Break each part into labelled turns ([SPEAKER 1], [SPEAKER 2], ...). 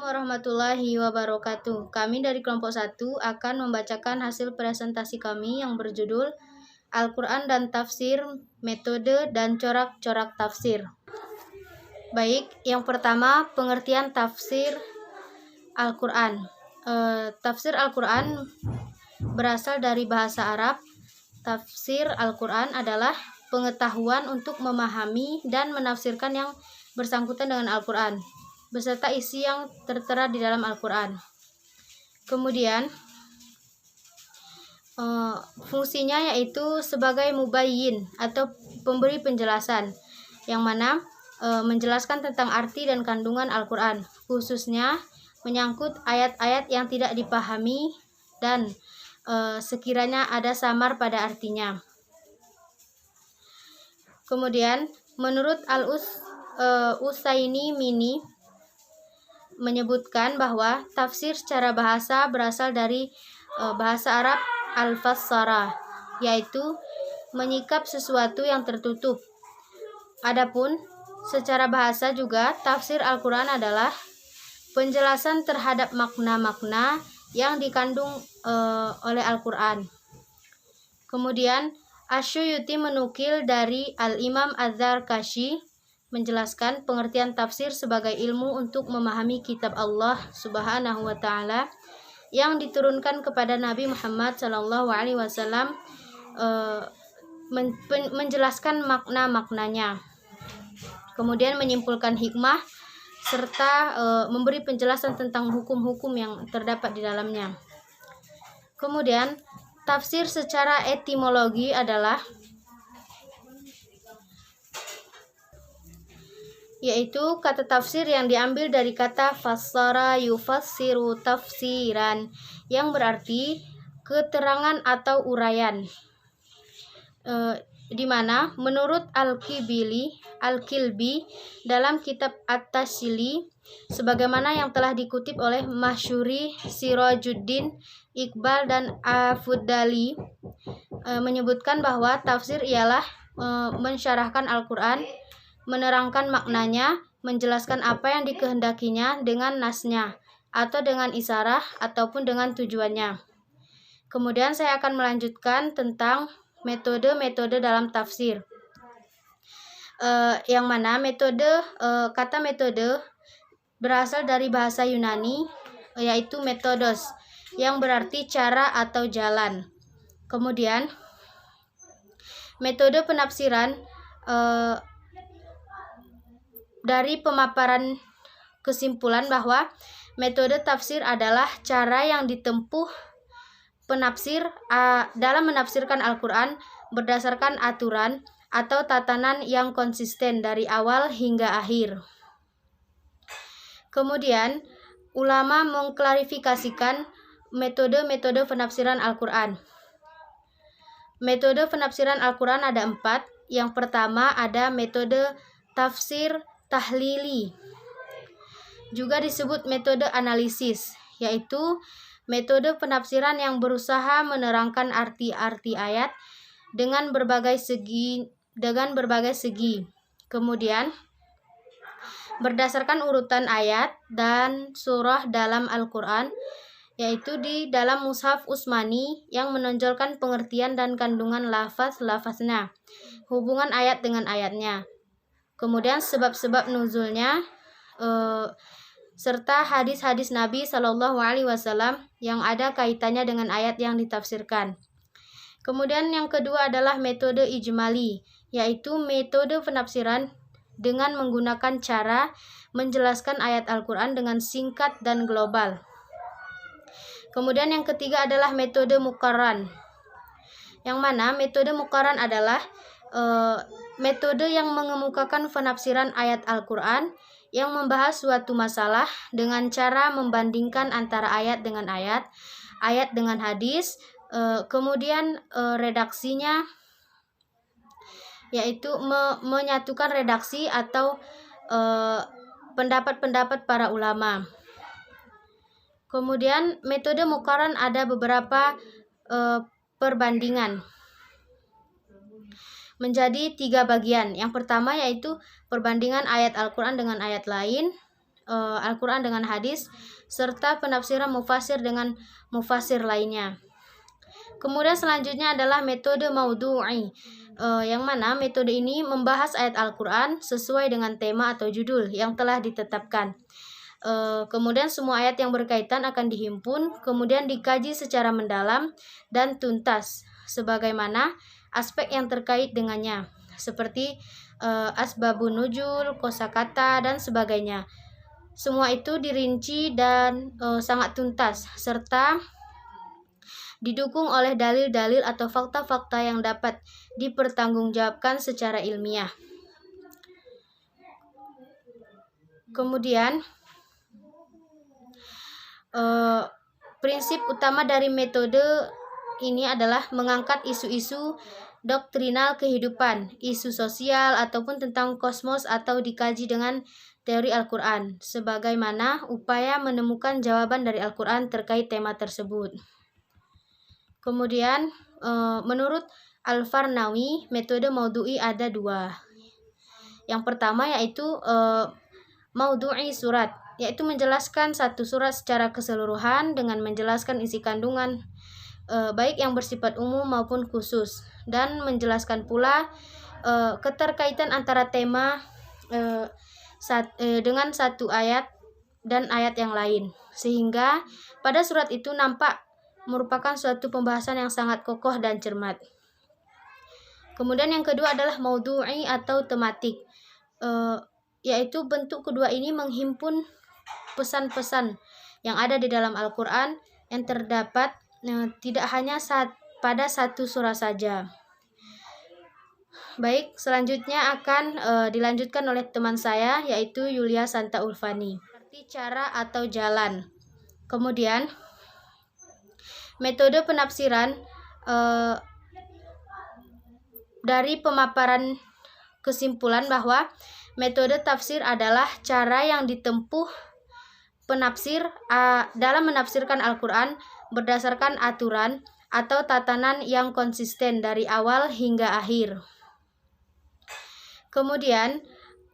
[SPEAKER 1] Warahmatullahi wabarakatuh. Kami dari kelompok 1 akan membacakan hasil presentasi kami yang berjudul Al-Quran dan Tafsir, Metode dan Corak-corak Tafsir. Baik, yang pertama pengertian tafsir Al-Quran. Tafsir Al-Quran berasal dari bahasa Arab. Tafsir Al-Quran adalah pengetahuan untuk memahami dan menafsirkan yang bersangkutan dengan Al-Quran beserta isi yang tertera di dalam Al-Quran. Kemudian fungsinya yaitu sebagai mubayyin atau pemberi penjelasan, yang mana menjelaskan tentang arti dan kandungan Al-Quran, khususnya menyangkut ayat-ayat yang tidak dipahami dan sekiranya ada samar pada artinya. Kemudian menurut Al-Utsaimin menyebutkan bahwa tafsir secara bahasa berasal dari bahasa Arab al-fassara, yaitu menyikap sesuatu yang tertutup. Adapun secara bahasa juga tafsir Al-Quran adalah penjelasan terhadap makna-makna yang dikandung oleh Al-Quran. Kemudian Asy-Syuuti menukil dari Al-Imam Az-Zarkashi menjelaskan pengertian tafsir sebagai ilmu untuk memahami kitab Allah Subhanahu wa taala yang diturunkan kepada Nabi Muhammad SAW, menjelaskan makna-maknanya, kemudian menyimpulkan hikmah serta memberi penjelasan tentang hukum-hukum yang terdapat di dalamnya. Kemudian tafsir secara etimologi adalah yaitu kata tafsir yang diambil dari kata fassara yufassiru tafsiran, yang berarti keterangan atau uraian, di mana menurut Al-Kilbi dalam kitab At-Tasili, sebagaimana yang telah dikutip oleh Masyuri, Sirajuddin, Iqbal dan Afudali, menyebutkan bahwa tafsir ialah mensyarahkan Al-Quran, menerangkan maknanya, menjelaskan apa yang dikehendakinya dengan nasnya, atau dengan isyarah, ataupun dengan tujuannya. Kemudian saya akan melanjutkan tentang metode-metode dalam tafsir. Yang mana kata metode berasal dari bahasa Yunani, yaitu metodos, yang berarti cara atau jalan. Kemudian metode penafsiran dari pemaparan kesimpulan bahwa metode tafsir adalah cara yang ditempuh penafsir dalam menafsirkan Al-Quran berdasarkan aturan atau tatanan yang konsisten dari awal hingga akhir. Kemudian ulama mengklarifikasikan metode-metode penafsiran Al-Quran. Metode penafsiran Al-Quran ada 4. Yang pertama ada metode tafsir tahlili, juga disebut metode analisis, yaitu metode penafsiran yang berusaha menerangkan arti-arti ayat dengan berbagai segi. Kemudian berdasarkan urutan ayat dan surah dalam Al-Quran, yaitu di dalam Mushaf Utsmani yang menonjolkan pengertian dan kandungan lafaz-lafaznya, hubungan ayat dengan ayatnya, kemudian sebab-sebab nuzulnya, serta hadis-hadis Nabi Shallallahu Alaihi Wasallam yang ada kaitannya dengan ayat yang ditafsirkan. Kemudian yang kedua adalah metode ijmali, yaitu metode penafsiran dengan menggunakan cara menjelaskan ayat Al-Quran dengan singkat dan global. Kemudian yang ketiga adalah metode muqarran, yang mana metode muqarran adalah metode yang mengemukakan penafsiran ayat Al-Quran yang membahas suatu masalah dengan cara membandingkan antara ayat dengan ayat, ayat dengan hadis, kemudian redaksinya, yaitu menyatukan redaksi atau pendapat-pendapat para ulama. Kemudian metode muqarran ada beberapa perbandingan menjadi 3 bagian. Yang pertama yaitu perbandingan ayat Al-Quran dengan ayat lain, Al-Quran dengan hadis, serta penafsiran mufasir dengan mufasir lainnya. Kemudian selanjutnya adalah metode maudhu'i, yang mana metode ini membahas ayat Al-Quran sesuai dengan tema atau judul yang telah ditetapkan. Kemudian semua ayat yang berkaitan akan dihimpun, kemudian dikaji secara mendalam dan tuntas, sebagaimana aspek yang terkait dengannya, seperti asbabun nuzul, kosakata, dan sebagainya. Semua itu dirinci dan sangat tuntas, serta didukung oleh dalil-dalil atau fakta-fakta yang dapat dipertanggungjawabkan secara ilmiah. Kemudian, prinsip utama dari metode ini adalah mengangkat isu-isu doktrinal kehidupan, isu sosial, ataupun tentang kosmos atau dikaji dengan teori Al-Quran, sebagaimana upaya menemukan jawaban dari Al-Quran terkait tema tersebut. Kemudian, menurut Al-Farnawi, metode maudhu'i ada dua. Yang pertama yaitu maudhu'i surat, yaitu menjelaskan satu surat secara keseluruhan dengan menjelaskan isi kandungan, baik yang bersifat umum maupun khusus, dan menjelaskan pula keterkaitan antara tema dengan satu ayat dan ayat yang lain, sehingga pada surat itu nampak merupakan suatu pembahasan yang sangat kokoh dan cermat. Kemudian yang kedua adalah maudhu'i atau tematik, yaitu bentuk kedua ini menghimpun pesan-pesan yang ada di dalam Al-Quran yang terdapat tidak hanya pada satu surah saja. Baik, selanjutnya akan dilanjutkan oleh teman saya, yaitu Yulia Santa Ulfani. Seperti cara atau jalan. Kemudian, metode penafsiran dari pemaparan kesimpulan bahwa metode tafsir adalah cara yang ditempuh penafsir dalam menafsirkan Al-Quran berdasarkan aturan atau tatanan yang konsisten dari awal hingga akhir. Kemudian,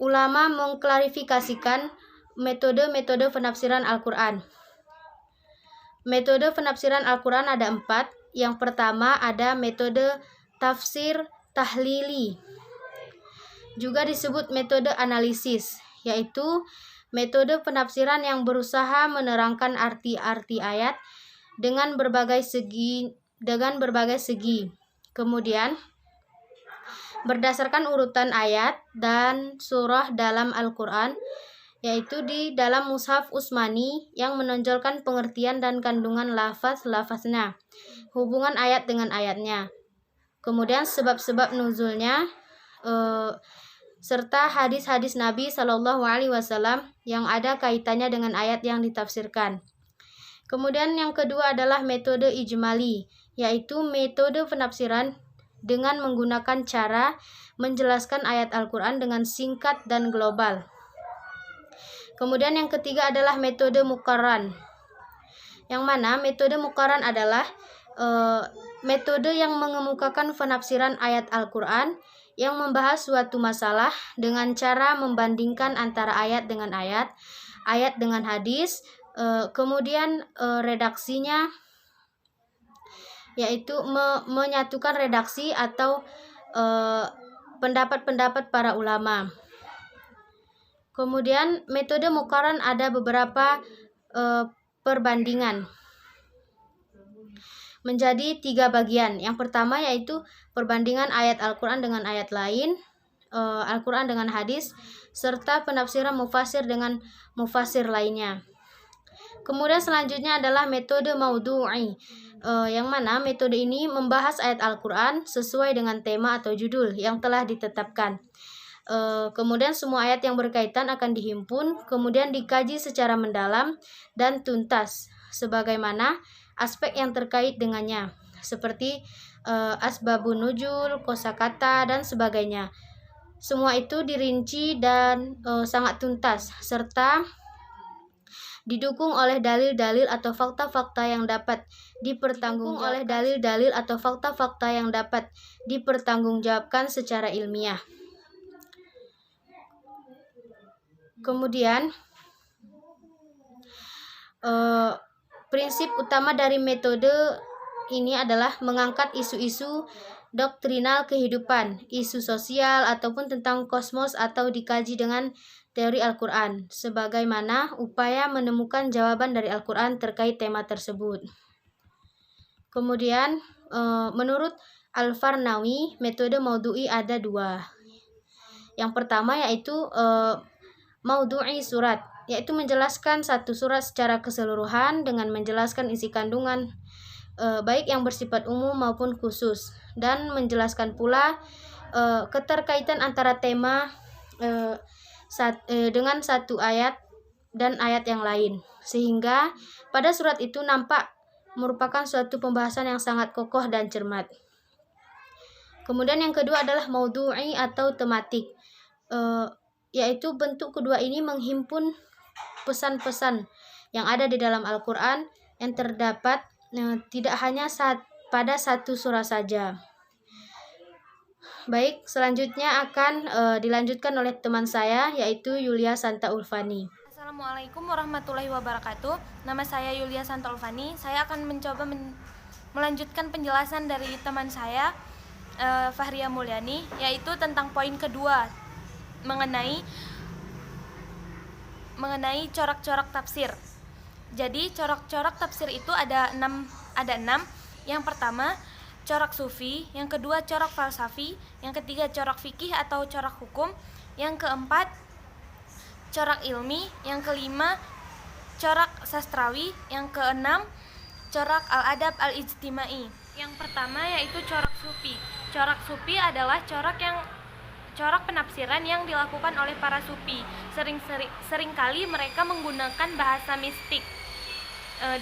[SPEAKER 1] ulama mengklarifikasikan metode-metode penafsiran Al-Quran. Metode penafsiran Al-Quran ada 4. Yang pertama ada metode tafsir tahlili, juga disebut metode analisis, yaitu metode penafsiran yang berusaha menerangkan arti-arti ayat dengan berbagai segi. Kemudian, berdasarkan urutan ayat dan surah dalam Al-Quran, yaitu di dalam Mushaf Utsmani yang menonjolkan pengertian dan kandungan lafaz-lafaznya, hubungan ayat dengan ayatnya, kemudian sebab-sebab nuzulnya, serta hadis-hadis Nabi Shallallahu Alaihi Wasallam yang ada kaitannya dengan ayat yang ditafsirkan. Kemudian yang kedua adalah metode ijmali, yaitu metode penafsiran dengan menggunakan cara menjelaskan ayat Al-Quran dengan singkat dan global. Kemudian yang ketiga adalah metode muqarran, yang mana metode muqarran adalah metode yang mengemukakan penafsiran ayat Al-Quran yang membahas suatu masalah dengan cara membandingkan antara ayat dengan ayat, ayat dengan hadis, kemudian redaksinya, yaitu menyatukan redaksi atau pendapat-pendapat para ulama. Kemudian metode muqarran ada beberapa perbandingan menjadi 3 bagian. Yang pertama yaitu perbandingan ayat Al-Quran dengan ayat lain, Al-Quran dengan hadis, serta penafsiran mufasir dengan mufasir lainnya. Kemudian selanjutnya adalah metode maudhu'i, yang mana metode ini membahas ayat Al-Quran sesuai dengan tema atau judul yang telah ditetapkan. Kemudian semua ayat yang berkaitan akan dihimpun, kemudian dikaji secara mendalam dan tuntas, sebagaimana aspek yang terkait dengannya, seperti asbabun nuzul, kosakata, dan sebagainya. Semua itu dirinci dan sangat tuntas, serta didukung oleh dalil-dalil atau fakta-fakta yang dapat dipertanggungjawabkan secara ilmiah. Kemudian, eh, prinsip utama dari metode ini adalah mengangkat isu-isu doktrinal kehidupan, isu sosial ataupun tentang kosmos atau dikaji dengan teori Al-Quran, sebagaimana upaya menemukan jawaban dari Al-Quran terkait tema tersebut. Kemudian, menurut Al-Farnawi, metode maudhu'i ada dua. Yang pertama yaitu maudhu'i surat, yaitu menjelaskan satu surat secara keseluruhan dengan menjelaskan isi kandungan baik yang bersifat umum maupun khusus, dan menjelaskan pula keterkaitan antara tema dengan satu ayat dan ayat yang lain, sehingga pada surat itu nampak merupakan suatu pembahasan yang sangat kokoh dan cermat. Kemudian yang kedua adalah maudhu'i atau tematik, yaitu bentuk kedua ini menghimpun pesan-pesan yang ada di dalam Al-Quran yang terdapat tidak hanya pada satu surah saja. Baik, selanjutnya akan dilanjutkan oleh teman saya, yaitu Yulia Santa Ulfani.
[SPEAKER 2] Assalamualaikum warahmatullahi wabarakatuh. Nama saya Yulia Santa Ulfani. Saya akan mencoba melanjutkan penjelasan dari teman saya, Fahria Mulyani, yaitu tentang poin kedua mengenai corak-corak tafsir. Jadi corak-corak tafsir itu ada enam. Yang pertama corak sufi, yang kedua corak falsafi, yang ketiga corak fikih atau corak hukum, yang keempat corak ilmi, yang kelima corak sastrawi, yang keenam corak al-adab al-ijtimai. Yang pertama yaitu corak sufi. Corak sufi adalah corak penafsiran yang dilakukan oleh para sufi. Seringkali mereka menggunakan bahasa mistik,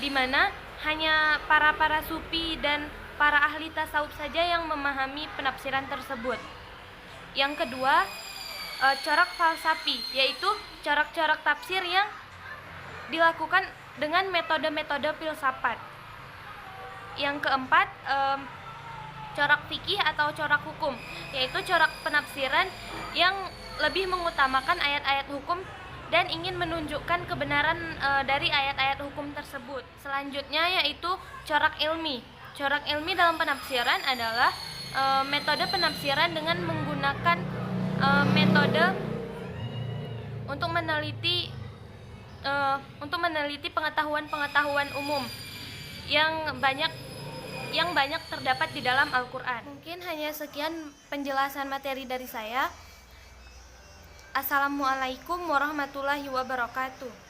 [SPEAKER 2] di mana hanya para sufi dan para ahli tasawuf saja yang memahami penafsiran tersebut. Yang kedua, corak falsafi, yaitu corak-corak tafsir yang dilakukan dengan metode-metode filsafat. Yang keempat, corak fikih atau corak hukum, yaitu corak penafsiran yang lebih mengutamakan ayat-ayat hukum dan ingin menunjukkan kebenaran dari ayat-ayat hukum tersebut. Selanjutnya yaitu corak ilmi. Corak ilmi dalam penafsiran adalah metode penafsiran dengan menggunakan metode untuk meneliti pengetahuan-pengetahuan umum yang banyak terdapat di dalam Al-Quran. Mungkin hanya sekian penjelasan materi dari saya. Assalamualaikum warahmatullahi wabarakatuh.